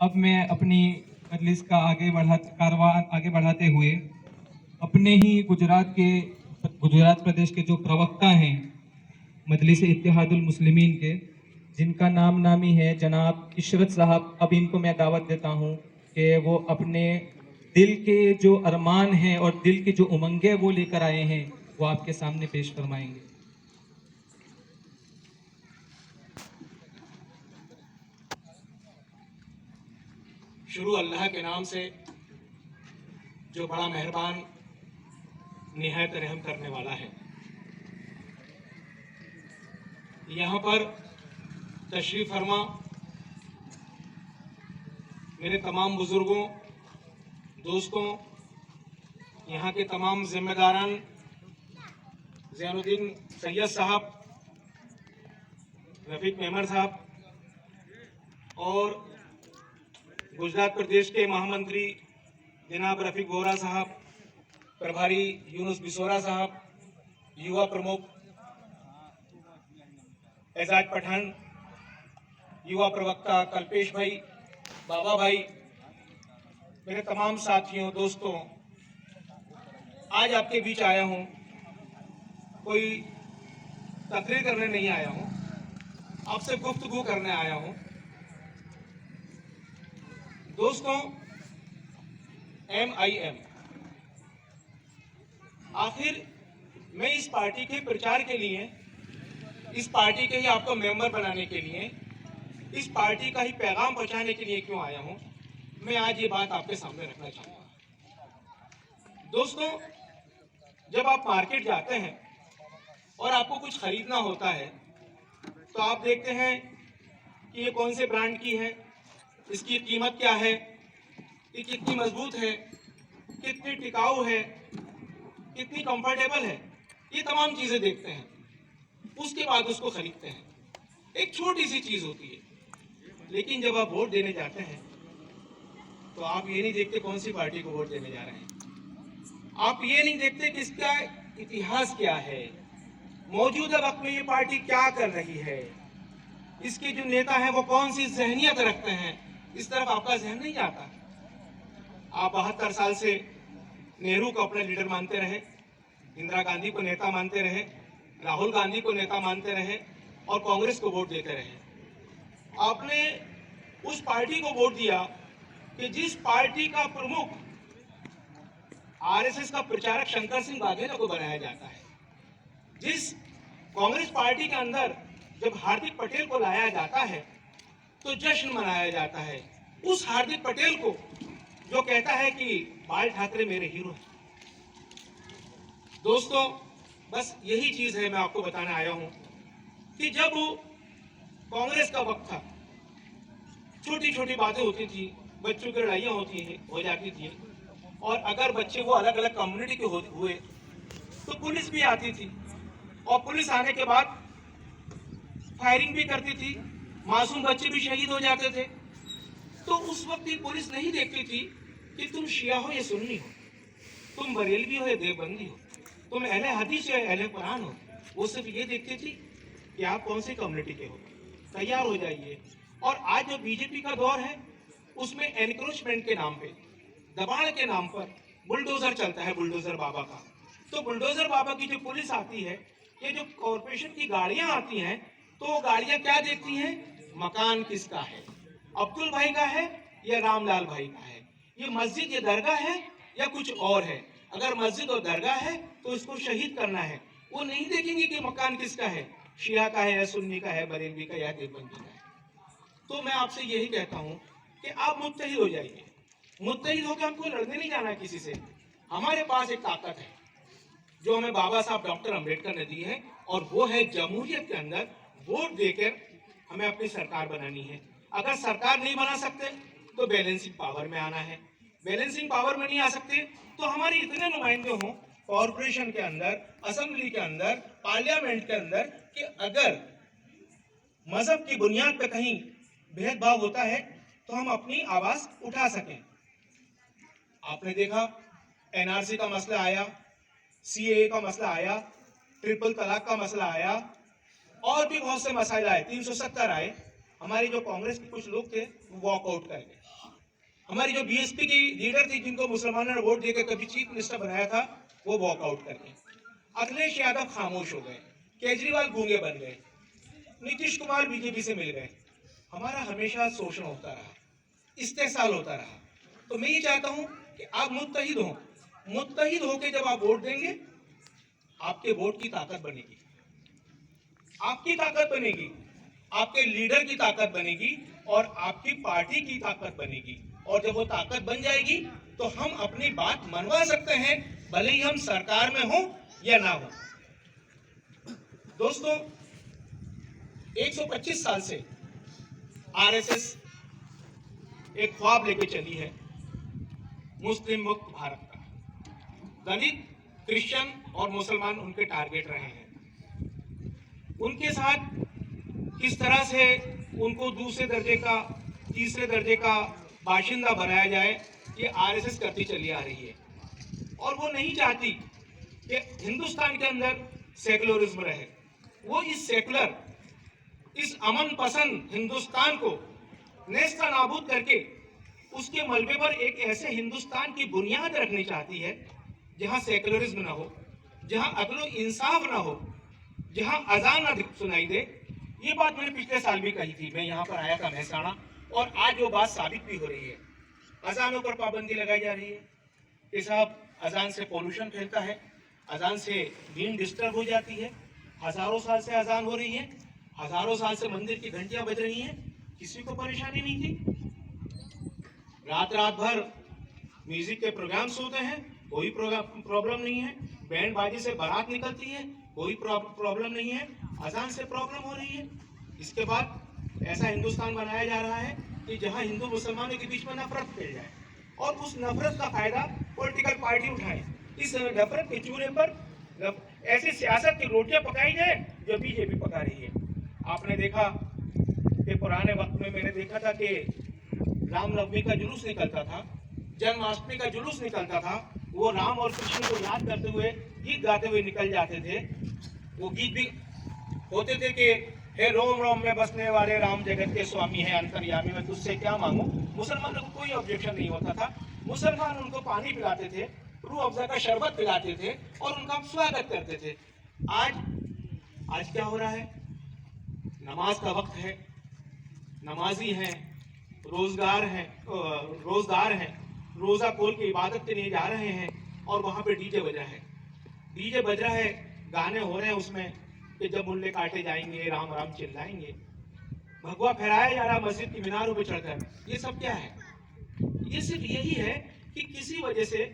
अब मैं अपनी मजलिस का कारवां आगे बढ़ाते हुए अपने ही गुजरात प्रदेश के जो प्रवक्ता हैं मजलिस इत्तेहादुल मुस्लिमीन के, जिनका नाम नामी है जनाब इशरत साहब, अब इनको मैं दावत देता हूं कि वो अपने दिल के जो अरमान हैं और दिल की जो उमंगें वो लेकर आए हैं वो आपके सामने पेश फरमाएंगे। शुरू अल्लाह के नाम से जो बड़ा मेहरबान निहायत रहम करने वाला है। यहाँ पर तशरीफ फरमा मेरे तमाम बुजुर्गों, दोस्तों, यहाँ के तमाम जिम्मेदारान, ज़ैनुद्दीन सैयद साहब, रफीक मेमर साहब और गुजरात प्रदेश के महामंत्री जनाब रफीक वोरा साहब, प्रभारी यूनुस बिसोरा साहब, युवा प्रमुख एजाज पठान, युवा प्रवक्ता कल्पेश भाई, बाबा भाई, मेरे तमाम साथियों, दोस्तों, आज आपके बीच आया हूं। कोई तकरीर करने नहीं आया हूं, आपसे गुफ्तगू करने आया हूं। दोस्तों, MIM आखिर मैं इस पार्टी के प्रचार के लिए, इस पार्टी के ही आपको मेंबर बनाने के लिए, इस पार्टी का ही पैगाम पहुंचाने के लिए क्यों आया हूं, मैं आज ये बात आपके सामने रखना चाहूंगा। दोस्तों, जब आप मार्केट जाते हैं और आपको कुछ खरीदना होता है तो आप देखते हैं कि ये कौन से ब्रांड की है, इसकी कीमत क्या है, ये कितनी मजबूत है, कितनी टिकाऊ है, कितनी कंफर्टेबल है, ये तमाम चीजें देखते हैं। उसके बाद उसको खरीदते हैं। एक छोटी सी चीज होती है, लेकिन जब आप वोट देने जाते हैं तो आप ये नहीं देखते कौन सी पार्टी को वोट देने जा रहे हैं। आप ये नहीं देखते कि इसका इतिहास क्या है, मौजूदा वक्त में ये पार्टी क्या कर रही है, इसके जो नेता हैं वो कौन सी जहनियत रखते हैं, इस तरफ आपका जहन नहीं जाता। आप 72 साल से नेहरू को अपना लीडर मानते रहे, इंदिरा गांधी को नेता मानते रहे, राहुल गांधी को नेता मानते रहे और कांग्रेस को वोट देते रहे। आपने उस पार्टी को वोट दिया कि जिस पार्टी का प्रमुख RSS का प्रचारक शंकर सिंह वाघेला को बनाया जाता है। जिस कांग्रेस पार्टी के अंदर जब हार्दिक पटेल को लाया जाता है तो जश्न मनाया जाता है। उस हार्दिक पटेल को जो कहता है कि बाल ठाकरे मेरे हीरो हैं। दोस्तों, बस यही चीज है मैं आपको बताने आया हूं कि जब कांग्रेस का वक्त था, छोटी छोटी बातें होती थी, बच्चों की लड़ाइयां हो जाती थी, और अगर बच्चे वो अलग अलग कम्युनिटी के हुए तो पुलिस भी आती थी और पुलिस आने के बाद फायरिंग भी करती थी, मासूम बच्चे भी शहीद हो जाते थे। तो उस वक्त भी पुलिस नहीं देखती थी कि तुम शिया हो या सुन्नी हो, तुम बरेलवी हो या देवबंदी हो, तुम अहले हदीस हो या अहले कुरान हो। वो सिर्फ ये देखती थी कि आप कौन सी कम्युनिटी के हो, तैयार हो जाइए। और आज जो बीजेपी का दौर है उसमें एनक्रोचमेंट के नाम पे, दबाड़ के नाम पर बुलडोजर चलता है, बुलडोजर बाबा का। तो बुलडोजर बाबा की जो पुलिस आती है, ये जो कॉरपोरेशन की गाड़ियां आती हैं, तो वो गाड़ियां क्या देखती हैं, मकान किसका है, अब्दुल भाई का है या रामलाल भाई का है, ये मस्जिद या दरगाह है या कुछ और है। अगर मस्जिद और दरगाह है तो इसको शहीद करना है। वो नहीं देखेंगे कि मकान किसका है, शिया का है या सुन्नी का है, बरेलवी का या देवबंदी का है। तो मैं आपसे यही कहता हूं कि आप मुत्तहिद हो जाइए। मुत्तहिद होकर हमको लड़ने नहीं जाना है किसी से। हमारे पास एक ताकत है जो हमें बाबा साहब डॉक्टर अंबेडकर ने दी है, और वो है जमहूरियत के अंदर वोट देकर हमें अपनी सरकार बनानी है। अगर सरकार नहीं बना सकते तो बैलेंसिंग पावर में आना है। बैलेंसिंग पावर में नहीं आ सकते तो हमारे इतने नुमाइंदे हों कॉरपोरेशन के अंदर, असेंबली के अंदर, पार्लियामेंट के अंदर, कि अगर मजहब की बुनियाद पर कहीं भेदभाव होता है तो हम अपनी आवाज उठा सकें। आपने देखा NRC का मसला आया, CAA का मसला आया, ट्रिपल तलाक का मसला आया, और भी बहुत से मसाइल आए, 370 आए। हमारे जो कांग्रेस के कुछ लोग थे वो वॉकआउट कर गए। हमारी जो बीएसपी की लीडर थी, जिनको मुसलमानों ने वोट देकर कभी चीफ मिनिस्टर बनाया था, वो वॉकआउट कर गए। अखिलेश यादव खामोश हो गए, केजरीवाल गूंगे बन गए, नीतीश कुमार बीजेपी से मिल गए। हमारा हमेशा शोषण होता रहा, इस्तेसाल होता रहा। तो मैं ये चाहता हूं कि आप मुत्तहिद हो, मुत्तहिद होकर जब आप वोट देंगे, आपके वोट की ताकत बनेगी, आपकी ताकत बनेगी, आपके लीडर की ताकत बनेगी और आपकी पार्टी की ताकत बनेगी। और जब वो ताकत बन जाएगी तो हम अपनी बात मनवा सकते हैं, भले ही हम सरकार में हो या ना हो। दोस्तों, 125 साल से आरएसएस एक ख्वाब लेके चली है, मुस्लिम मुक्त भारत का। दलित, क्रिश्चियन और मुसलमान उनके टारगेट रहे हैं। उनके साथ किस तरह से उनको दूसरे दर्जे का, तीसरे दर्जे का बाशिंदा बनाया जाए, ये आरएसएस करती चली आ रही है। और वो नहीं चाहती कि हिंदुस्तान के अंदर सेकुलरिज्म रहे। वो इस सेकुलर, इस अमन पसंद हिंदुस्तान को नेस्ता नाबूद करके उसके मलबे पर एक ऐसे हिंदुस्तान की बुनियाद रखनी चाहती है जहां सेकुलरिज्म ना हो, जहां अदलो इंसाफ ना हो, जहां अजान ना सुनाई दे। ये बात मैंने पिछले साल भी कही थी, मैं यहाँ पर आया था महसाणा, और आज वो बात साबित भी हो रही है। अजानों पर पाबंदी लगाई जा रही है कि साहब अजान से पोल्यूशन फैलता है, अजान से नींद डिस्टर्ब हो जाती है। हजारों साल से अजान हो रही है, हजारों साल से मंदिर की घंटियां बज रही हैं, किसी को परेशानी नहीं थी। रात रात भर म्यूजिक के प्रोग्राम्स होते हैं, कोई प्रॉब्लम नहीं है। बैंड बाजी से बारात निकलती है, कोई प्रॉब्लम नहीं है। अजान से प्रॉब्लम हो रही है। इसके बाद ऐसा हिंदुस्तान बनाया जा रहा है कि जहां हिंदू मुसलमानों के बीच में नफरत फैल जाए और उस नफरत का फायदा पॉलिटिकल पार्टी उठाए। इस नफरत के चूल्हे पर ऐसी सियासत की रोटियां पकाई जाए जो बीजेपी पका रही है। आपने देखा कि पुराने वक्त में मैंने देखा था कि रामनवमी का जुलूस निकलता था, जन्माष्टमी का जुलूस निकलता था। वो राम और कृष्ण को याद करते हुए गीत गाते हुए निकल जाते थे। वो गीत भी होते थे कि हे रोम रोम में बसने वाले राम, जगत के स्वामी है अंतर्यामी, मैं तुझसे क्या मांगू। मुसलमानों को कोई ऑब्जेक्शन नहीं होता था। मुसलमान उनको पानी पिलाते थे, रूह अफ़ज़ा का शरबत पिलाते थे और उनका स्वागत करते थे। आज क्या हो रहा है? नमाज का वक्त है, नमाजी हैं, रोजगार हैं, रोजा खोल के इबादत के लिए जा रहे हैं और वहां पे डीजे बज रहा है, गाने हो रहे हैं उसमें कि जब मुल्ले काटे जाएंगे, राम राम चिल्लाएंगे, भगवा फहराया जा रहा मस्जिद की मीनारों पे चढ़कर। ये सब क्या है? ये सिर्फ यही है कि किसी वजह से,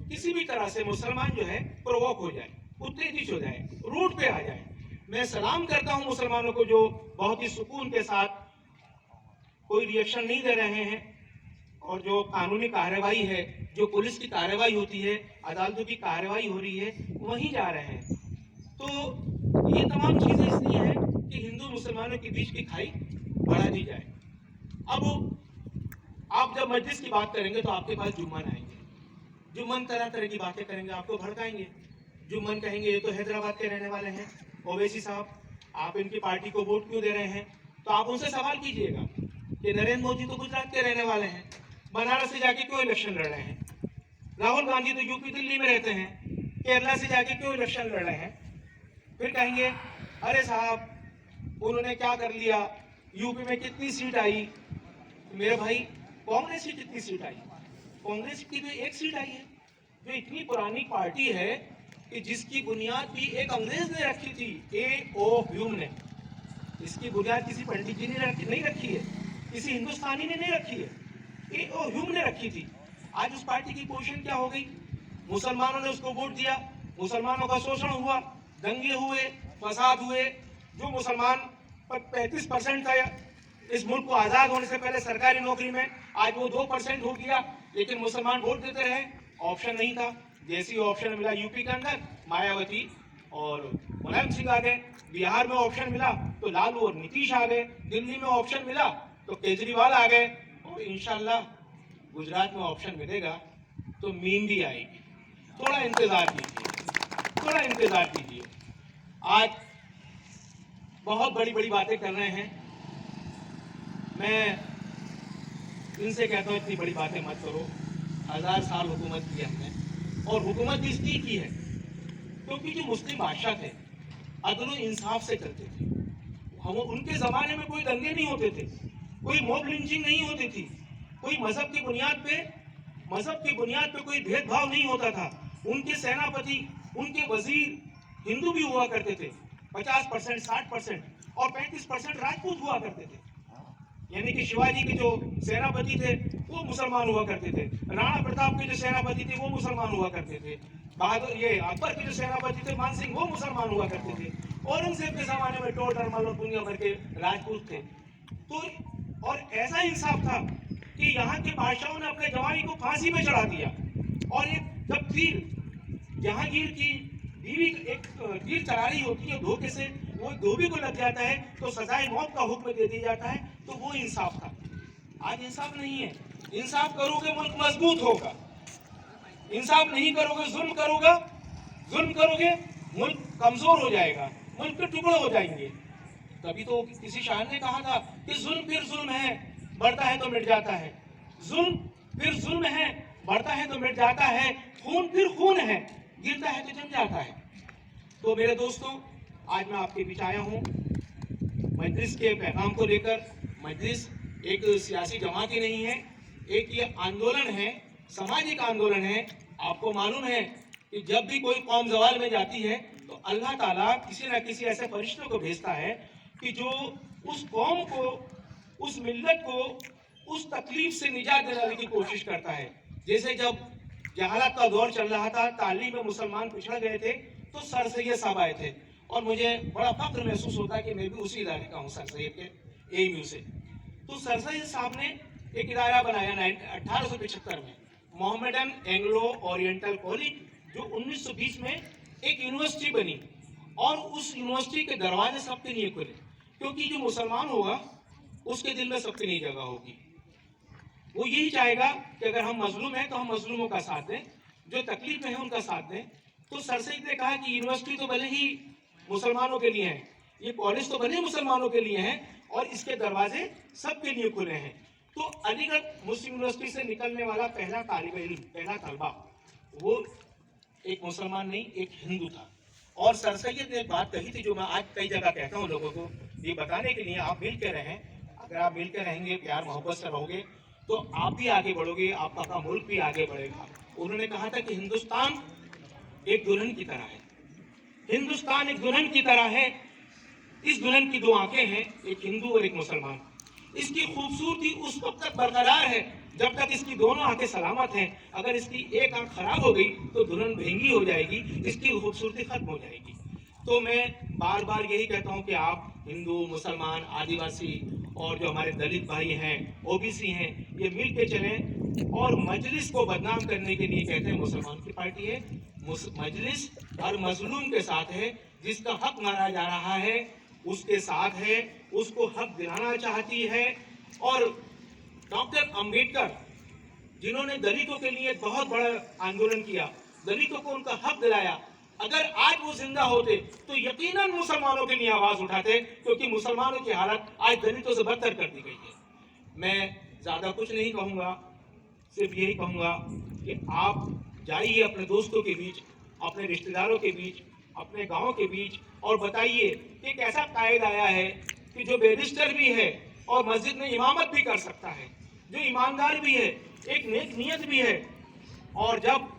किसी भी तरह से मुसलमान जो है प्रोवोक हो जाए, उत्तेजित हो जाए, रूट पे आ जाए। मैं सलाम करता हूं मुसलमानों को जो बहुत ही सुकून के साथ कोई रिएक्शन नहीं दे रहे हैं और जो कानूनी कार्रवाई है, जो पुलिस की कार्रवाई होती है, अदालतों की कार्रवाई हो रही है, वहीं जा रहे हैं। तो ये तमाम चीजें इसलिए हैं कि हिंदू मुसलमानों के बीच की खाई बढ़ा दी जाए। अब आप जब मस्जिद की बात करेंगे तो आपके पास जुम्मन आएंगे, जुम्मन तरह तरह की बातें करेंगे, आपको भड़काएंगे। जुम्मन कहेंगे ये तो हैदराबाद के रहने वाले हैं, ओवैसी साहब आप इनकी पार्टी को वोट क्यों दे रहे हैं? तो आप उनसे सवाल कीजिएगा कि नरेंद्र मोदी तो गुजरात के रहने वाले हैं, बनारस से जाके क्यों इलेक्शन लड़ रहे हैं? राहुल गांधी तो यूपी दिल्ली में रहते हैं, केरला से जाके क्यों इलेक्शन लड़ रहे हैं? फिर कहेंगे अरे साहब उन्होंने क्या कर लिया, यूपी में कितनी सीट आई? मेरे भाई कांग्रेस की कितनी सीट आई? कांग्रेस की तो एक सीट आई है, जो इतनी पुरानी पार्टी है कि जिसकी बुनियाद भी एक अंग्रेज ने रखी थी, A.O. ह्यूम ने। इसकी बुनियाद किसी पंडित जी ने नहीं रखी है, किसी हिंदुस्तानी ने नहीं रखी है, A.O. ह्यूम ने रखी थी। आज उस पार्टी की पोजीशन क्या हो गई? मुसलमानों ने उसको वोट दिया, मुसलमानों का शोषण हुआ, दंगे हुए, फसाद हुए। जो मुसलमान 35% था इस मुल्क को आजाद होने से पहले सरकारी नौकरी में, आज वो 2% हो गया, लेकिन मुसलमान वोट देते रहे। ऑप्शन नहीं था, जैसी ऑप्शन मिला यूपी के अंदर मायावती और मुलायम सिंह आ गए, बिहार में ऑप्शन मिला तो लालू और नीतीश आ गए, दिल्ली में ऑप्शन मिला तो केजरीवाल आ गए, और इंशाल्लाह गुजरात में ऑप्शन मिलेगा तो मीम भी आएगी। थोड़ा इंतजार कीजिए, थोड़ा इंतजार कीजिए। आज बहुत बड़ी बड़ी बातें कर रहे हैं। मैं इनसे कहता हूँ इतनी बड़ी बातें मत करो। 1000 साल हुकूमत की हमने, और हुकूमत इसलिए की है क्योंकि जो मुस्लिम बादशाह थे अदल इंसाफ से चलते थे। हम उनके ज़माने में कोई दंगे नहीं होते थे, कोई मॉब लिंचिंग नहीं होती थी, कोई मजहब की बुनियाद पे कोई भेदभाव नहीं होता था। उनके सेनापति, उनके वजीर हिंदू भी हुआ करते थे, 50%, 60% और 35% राजपूत हुआ करते थे। यानी कि शिवाजी के जो सेनापति थे वो मुसलमान हुआ करते थे, राणा प्रताप के जो सेनापति थे वो मुसलमान हुआ करते थे, बहादुर ये अकबर के जो सेनापति थे मान सिंह वो मुसलमान हुआ करते थे, औरंगजेब के जमाने में टोडर मल्ल दुनिया भर के राजपूत थे। तो और ऐसा इंसाफ था कि यहाँ के बादशाहों ने अपने जवानी को फांसी में चढ़ा दिया, और एक जब तीर जहांगीर की बीवी एक तीर चला रही होती है धोखे से, वो धोबी को लग जाता है तो सजाए मौत का हुक्म दे दिया जाता है, तो वो इंसाफ था। आज इंसाफ नहीं है। इंसाफ करोगे मुल्क मजबूत होगा, इंसाफ नहीं करोगे जुल्म करोगे मुल्क कमजोर हो जाएगा, मुल्क के टुकड़े हो जाएंगे। तभी तो किसी शायर ने कहा था कि जुल्म फिर जुल्म है, बढ़ता है तो मिट जाता है, जुल्म फिर जुल्म है, बढ़ता है तो मिट जाता है, खून फिर खून है, गिरता है तो जम जाता है। तो मेरे दोस्तों, आज मैं आपके बीच आया हूँ मजलिस के पैगाम को लेकर। मजलिस एक सियासी जमात ही नहीं है, एक ये आंदोलन है, सामाजिक आंदोलन है। आपको मालूम है कि जब भी कोई कौम ज़वाल में जाती है तो अल्लाह ताला किसी न किसी ऐसे फरिश्तों को भेजता है कि जो उस कौम को, उस मिल्लत को उस तकलीफ से निजात दिलाने की कोशिश करता है। जैसे जब जहालत का दौर चल रहा था, तालीम में मुसलमान पिछड़ गए थे, तो सर सैयद साहब आए थे, और मुझे बड़ा फख्र महसूस होता है कि मैं भी उसी इदारे का हूँ, सर सैयद के AMU से। तो सर सैयद साहब ने एक इदारा बनाया 1875 में, मोहम्मदन एंग्लो ओरिएंटल कॉलेज, जो 1920 में एक यूनिवर्सिटी बनी, और उस यूनिवर्सिटी के दरवाजे सबके लिए खुले, क्योंकि जो मुसलमान होगा उसके दिल में सबके लिए जगह होगी। वो यही चाहेगा कि अगर हम मजलूम हैं तो हम मजलूमों का साथ दें, जो तकलीफ में है उनका साथ दें। तो सर सैयद ने कहा कि यूनिवर्सिटी तो भले ही मुसलमानों के लिए है, ये कॉलेज तो भले ही मुसलमानों के लिए है, और इसके दरवाजे सबके लिए खुले हैं। तो अलीगढ़ मुस्लिम यूनिवर्सिटी से निकलने वाला पहला तालिब इल्म, पहला तलबा, वो एक मुसलमान नहीं, एक हिंदू था। और सर सैयद ने एक बात कही थी जो मैं आज कई जगह कहता हूँ लोगों को, ये बताने के लिए आप मिल के रहें। अगर आप मिल के रहेंगे, प्यार मोहब्बत से रहोगे, तो आप भी आगे बढ़ोगे, आपका मुल्क भी आगे बढ़ेगा। उन्होंने कहा था कि हिंदुस्तान एक दुल्हन की तरह है, हिंदुस्तान एक दुल्हन की तरह है। इस दुल्हन की दो आंखें हैं, एक हिंदू और एक मुसलमान। इसकी खूबसूरती उस वक्त तक बरकरार है जब तक इसकी दोनों आंखें सलामत हैं। अगर इसकी एक आंख खराब हो गई तो दुल्हन भेंगी हो जाएगी, इसकी खूबसूरती खत्म हो जाएगी। तो मैं बार बार यही कहता हूँ कि आप हिंदू, मुसलमान, आदिवासी और जो हमारे दलित भाई हैं, OBC हैं, ये मिल के चलें। और मजलिस को बदनाम करने के लिए कहते हैं मुसलमान की पार्टी है, मजलिस हर मजलूम के साथ है, जिसका हक मारा जा रहा है उसके साथ है, उसको हक दिलाना चाहती है। और डॉक्टर अंबेडकर, जिन्होंने दलितों के लिए बहुत बड़ा आंदोलन किया, दलितों को उनका हक दिलाया, अगर आज वो जिंदा होते तो यकीनन मुसलमानों के लिए आवाज उठाते, क्योंकि मुसलमानों की हालत आज दलितों से बदतर कर दी गई है। मैं ज्यादा कुछ नहीं कहूंगा, सिर्फ यही कहूंगा कि आप जाइए अपने दोस्तों के बीच, अपने रिश्तेदारों के बीच, अपने गांव के बीच, और बताइए कि एक ऐसा कायद आया है कि जो बैरिस्टर भी है और मस्जिद में इमामत भी कर सकता है, जो ईमानदार भी है, एक नेक नियत भी है। और जब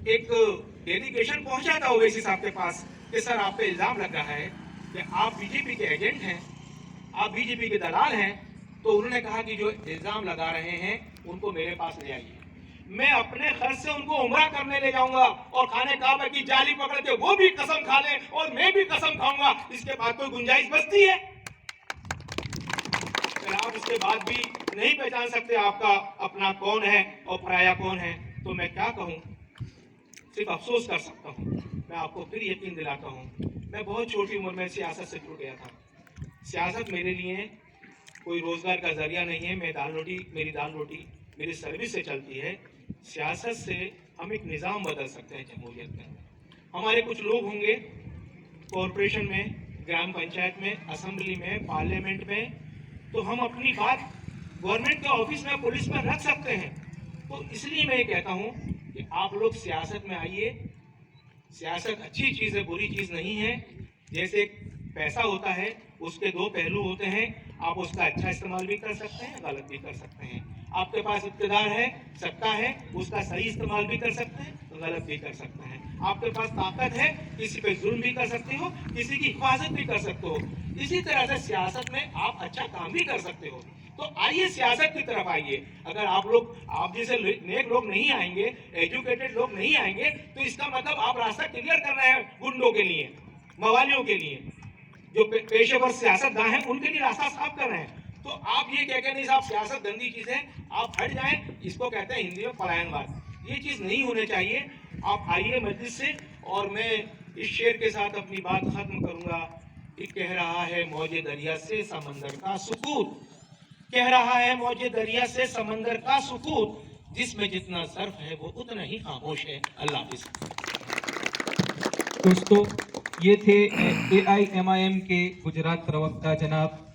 एक डेलीगेशन पहुंचा था ओवैसी साहब के पास कि सर आप पे इल्जाम लग रहा है कि आप बीजेपी के एजेंट हैं, आप बीजेपी के दलाल हैं, तो उन्होंने कहा कि जो इल्जाम लगा रहे हैं उनको मेरे पास ले आइए, मैं अपने खर्च से उनको उम्रा करने ले जाऊंगा, और खाने काबा की जाली पकड़ के वो भी कसम खा ले और मैं भी कसम खाऊंगा। इसके बाद कोई गुंजाइश बचती है? अगर आप इसके बाद भी नहीं पहचान सकते आपका अपना कौन है और पराया कौन है, तो मैं क्या कहूँ, सिर्फ अफसोस कर सकता हूँ। मैं आपको फिर यकीन दिलाता हूँ, मैं बहुत छोटी उम्र में सियासत से जुड़ गया था। सियासत मेरे लिए कोई रोजगार का जरिया नहीं है, मेरी दाल रोटी मेरी सर्विस से चलती है। सियासत से हम एक निज़ाम बदल सकते हैं जमहूरियत में। हमारे कुछ लोग होंगे कॉरपोरेशन में, ग्राम पंचायत में, असेंबली में, पार्लियामेंट में, तो हम अपनी बात गवर्नमेंट के ऑफिस में पुलिस में रख सकते हैं। तो इसलिए मैं ये कहता हूं कि आप लोग सियासत में आइए। सियासत अच्छी चीज है, बुरी चीज नहीं है। जैसे पैसा होता है, उसके दो पहलू होते हैं। आप उसका अच्छा इस्तेमाल भी कर सकते हैं, गलत भी कर सकते हैं। आपके पास इक़्तिदार है, सत्ता है, उसका सही इस्तेमाल भी कर सकते हैं, गलत भी कर सकते हैं। आपके पास ताकत है, किसी पे जुल्म भी कर सकते हो, किसी की हिफाजत भी कर सकते हो। इसी तरह से सियासत में आप अच्छा काम भी कर सकते हो। तो आइए सियासत की तरफ आइए। अगर आप जैसे नेक लोग नहीं आएंगे, एजुकेटेड लोग नहीं आएंगे, तो इसका मतलब आप रास्ता क्लियर कर रहे हैं गुंडों के लिए, मवालियों के लिए। जो पेशेवर सियासतदान हैं उनके लिए रास्ता साफ कर रहे हैं। तो आप ये कह के नहीं साहब सियासत गंदी चीज है, आप हट जाएं, इसको कहते हैं हिंदी में पलायनवाद। ये चीज नहीं होने चाहिए। आप आइए मस्जिद से। और मैं इस शेर के साथ अपनी बात खत्म करूंगा। ये कह रहा है मौजे दरिया से समंदर का सुकूत, कह रहा है मौजे दरिया से समंदर का सुकूत, जिसमें जितना सर्फ है वो उतना ही खामोश है। अल्लाह हाफिज़। दोस्तों, ये थे AIMIM के गुजरात प्रवक्ता जनाब